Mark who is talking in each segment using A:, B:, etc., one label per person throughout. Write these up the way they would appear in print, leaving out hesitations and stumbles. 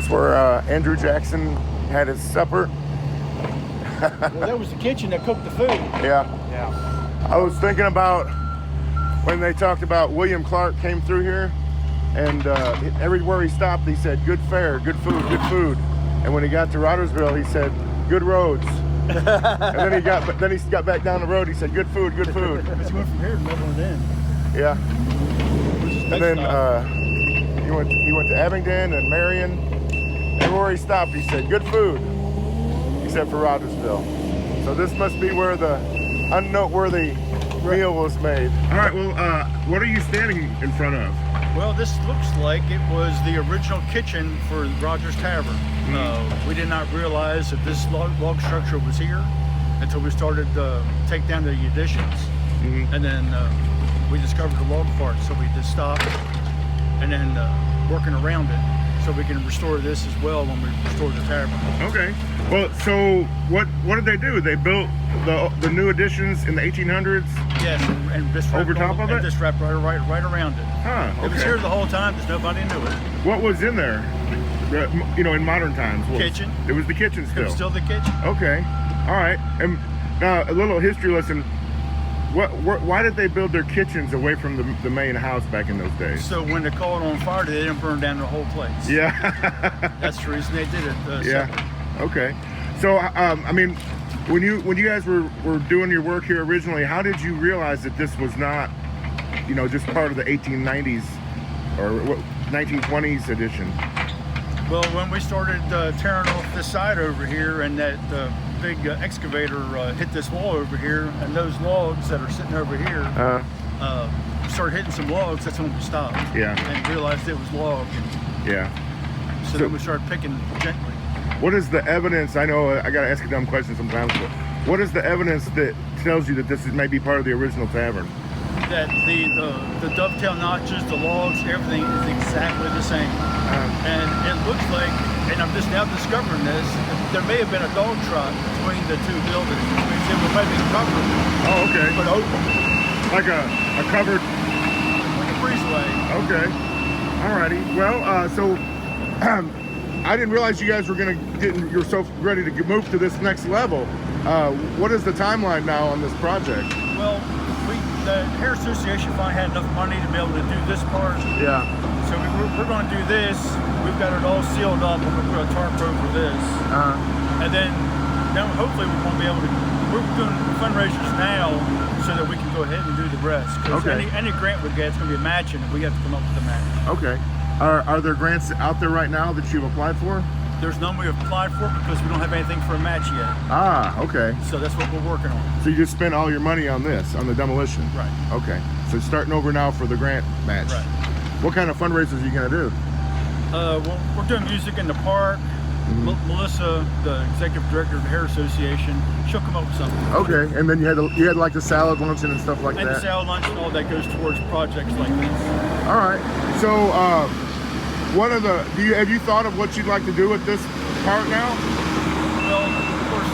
A: this where Andrew Jackson had his supper?
B: Well, that was the kitchen that cooked the food.
A: Yeah.
B: Yeah.
A: I was thinking about when they talked about William Clark came through here, and everywhere he stopped, he said, "Good fare, good food, good food." And when he got to Rogersville, he said, "Good roads." And then he got back down the road. He said, "Good food, good food."
B: But you went from here to Midland Inn.
A: Yeah. And then
B: stop.
A: he went to Abingdon and Marion. Everywhere he stopped, he said, "Good food," except for Rogersville. So this must be where the unnoteworthy meal was made. All right. Well, what are you standing in front of?
B: Well, this looks like it was the original kitchen for Rogers Tavern. We did not realize that this log structure was here until we started to take down the additions. And then we discovered the log part, so we just stopped and then working around it so we can restore this as well when we restore the tavern.
A: Okay. Well, so what did they do? They built the new additions in the 1800s?
B: Yes, and just
A: over top of it?
B: And just wrapped right around it.
A: Huh, okay.
B: It was here the whole time, just nobody knew it.
A: What was in there? You know, in modern times?
B: Kitchen.
A: It was the kitchen still?
B: It was still the kitchen.
A: Okay. All right. And now a little history lesson. Why did they build their kitchens away from the main house back in those days?
B: So when they caught on fire, they didn't burn down the whole place.
A: Yeah.
B: That's the reason they did it.
A: Yeah.
B: Separate.
A: Okay. So I mean, when you guys were doing your work here originally, how did you realize that this was not, you know, just part of the 1890s or 1920s edition?
B: Well, when we started tearing off this side over here, and that big excavator hit this wall over here, and those logs that are sitting over here started hitting some logs, that's when we stopped.
A: Yeah.
B: And realized it was log.
A: Yeah.
B: So then we started picking gently.
A: What is the evidence? I know I gotta ask a dumb question sometimes, but what is the evidence that tells you that this is maybe part of the original tavern?
B: That the dovetail notches, the logs, everything is exactly the same. And it looks like, and I'm just now discovering this, there may have been a dog trot between the two buildings, which means it might be covered.
A: Oh, okay.
B: But open.
A: Like a covered...
B: Like a breezeway.
A: Okay. Alrighty. Well, so I didn't realize you guys were you're so ready to move to this next level. What is the timeline now on this project?
B: Well, the Hair Association finally had enough money to be able to do this part.
A: Yeah.
B: So we're going to do this. We've got it all sealed up. We're going to put a tarp over this. And then hopefully we're going to be able to, we're doing fundraisers now so that we can go ahead and do the rest. Because any grant we get, it's going to be a matching, and we have to come up with a match. Okay.
A: Are there grants out there right now that you've applied for?
B: There's none we've applied for because we don't have anything for a match yet.
A: Ah, okay.
B: So that's what we're working on.
A: So you just spent all your money on this, on the demolition?
B: Right.
A: Okay. So starting over now for the grant match.
B: Right.
A: What kind of fundraisers are you going to do?
B: Well, we're doing music in the park. Melissa, the executive director of the Hair Association, she'll come up with something.
A: Okay, and then you had like the salad luncheon and stuff like that?
B: And the salad luncheon, all that goes towards projects like this.
A: All right. So, have you thought of what you'd like to do with this part now?
B: Well, of course,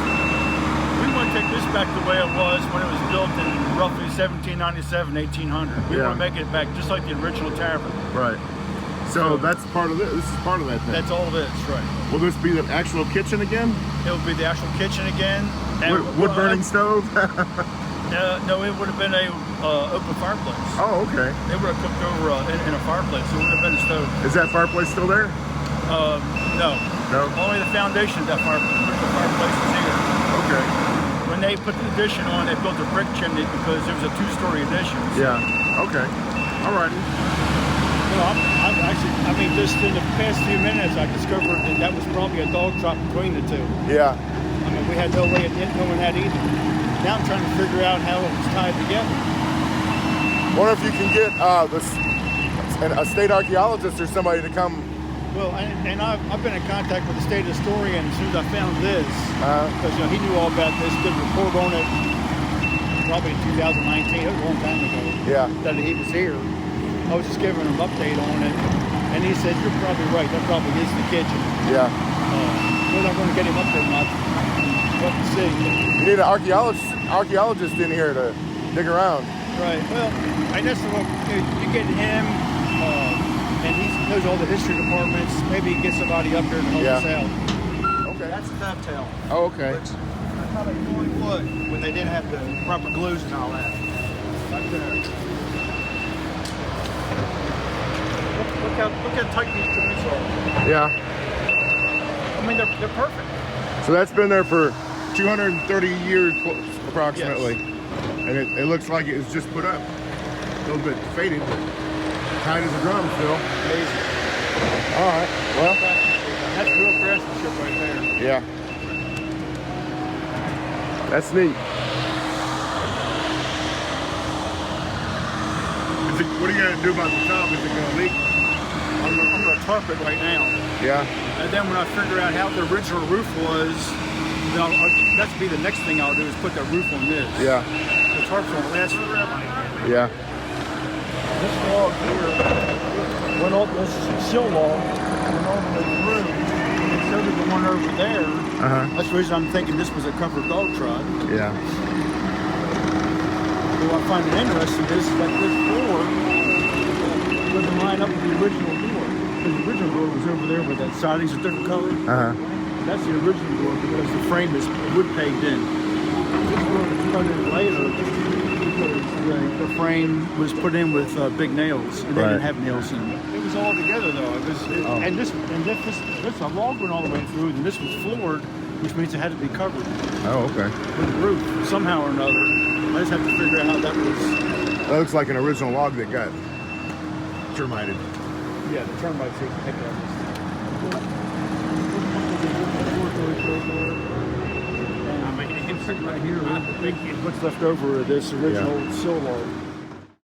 B: we want to take this back the way it was when it was built in roughly 1797, 1800. We want to make it back just like the original tavern.
A: Right. So that's part of this. This is part of that thing.
B: That's all this, right.
A: Will this be the actual kitchen again?
B: It will be the actual kitchen again. And
A: wood-burning stove?
B: No, it would have been a open fireplace.
A: Oh, okay.
B: It would have cooked over in a fireplace. It would have been a stove.
A: Is that fireplace still there?
B: No.
A: No?
B: Only the foundation of that fireplace is here.
A: Okay.
B: When they put the addition on, they built a brick chimney because it was a two-story addition.
A: Yeah. Okay. All righty.
B: Well, I mean, just in the past few minutes, I discovered that was probably a dog trot between the two.
A: Yeah.
B: I mean, we had no way of knowing that either. Now I'm trying to figure out how it was tied together.
A: Wonder if you can get a state archaeologist or somebody to come.
B: Well, and I've been in contact with the state historian as soon as I found this, because he knew all about this, did a report on it probably in 2019, it was a long time ago.
A: Yeah.
B: That he was here. I was just giving him an update on it, and he said, "You're probably right. That probably is the kitchen."
A: Yeah.
B: We're not going to get him up there much. We'll have to see.
A: You need an archaeologist in here to dig around.
B: Right. Well, and that's what you get him, and he's knows all the history departments. Maybe get somebody up there to help us out.
A: Okay.
B: That's a dovetail.
A: Oh, okay.
B: That's how they fully would when they didn't have the proper glues and all that. Right there. Look how tight these joints are.
A: Yeah.
B: I mean, they're perfect.
A: So that's been there for 230 years approximately.
B: Yes.
A: And it looks like it was just put up. A little bit faded, but tight as a drum still.
B: Amazing.
A: All right. Well,
B: That's real craftsmanship right there.
A: yeah. That's neat. What are you going to do about the top? Is it going to leak?
B: I'm going to tarp it right now.
A: Yeah.
B: And then when I figure out how the original roof was, that's be the next thing I'll do is put that roof on this.
A: Yeah.
B: The tarps won't last forever.
A: Yeah.
B: This log here went all this sill log went all the way through. And so did the one over there. That's the reason I'm thinking this was a covered dog trot.
A: Yeah.
B: What I find interesting is that this door doesn't line up with the original door. The original door was over there with that siding's a different color. That's the original door because the frame is wood pegged in. This door was put in later because the frame was put in with big nails and they didn't have nails in it. It was all together though. And this log went all the way through, and this was floored, which means it had to be covered.
A: Oh, okay.
B: With the roof somehow or another. I just have to figure out how that was.
A: That looks like an original log that got termited.
B: Yeah, the termites take the heck out of this. I'm making a hint right here. What's left over of this original sill log.